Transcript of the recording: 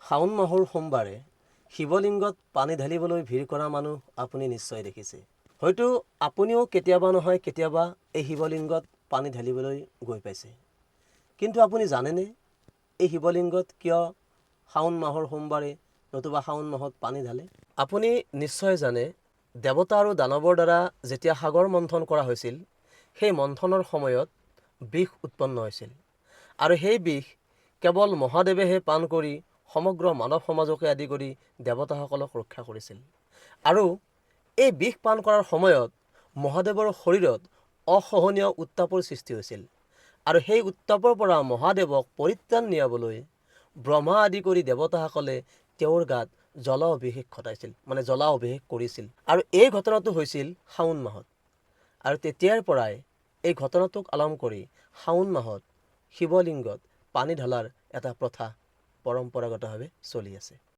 শাওণ মাহৰ সোমবাৰে শিৱলিংগত পানী ঢালিবলৈ ভিৰ কৰা মানুহ আপুনি নিশ্চয় দেখিছে। হয়তো আপুনিও কেতিয়াবা নহয় কেতিয়াবা এই শিৱলিংগত পানী ঢালিবলৈ গৈ পাইছে। কিন্তু আপুনি জানেনে এই শিৱলিংগত কিয় শাওণ মাহৰ সোমবাৰে নতুবা শাওণ মাহত পানী ঢালে? আপুনি নিশ্চয় জানে, দেৱতা আৰু দানৱৰ দ্বাৰা যেতিয়া সাগৰ মন্থন কৰা হৈছিল, সেই মন্থনৰ সময়ত বিষ উৎপন্ন হৈছিল আৰু সেই বিষ কেৱল মহাদেৱেহে পান কৰি সমগ্ৰ মানৱ সমাজকে আদি কৰি দেৱতাসকলক ৰক্ষা কৰিছিল। আৰু এই বিষ পান কৰাৰ সময়ত মহাদেৱৰ শৰীৰত অসহনীয় উত্তাপৰ সৃষ্টি হৈছিল আৰু সেই উত্তাপৰ পৰা মহাদেৱক পৰিত্ৰাণ নিয়াবলৈ ব্ৰহ্মা আদি কৰি দেৱতাসকলে তেওঁৰ গাত জল অভিষেক ঘটাইছিল, জ্বলা অভিষেক কৰিছিল। আৰু এই ঘটনাটো হৈছিল শাওণ মাহত। আৰু তেতিয়াৰ পৰাই এই ঘটনাটোক আলম কৰি শাওণ মাহত শিৱলিংগত পানী ঢলাৰ এটা প্ৰথা পৰম্পৰাগতভাৱে চলি আছে।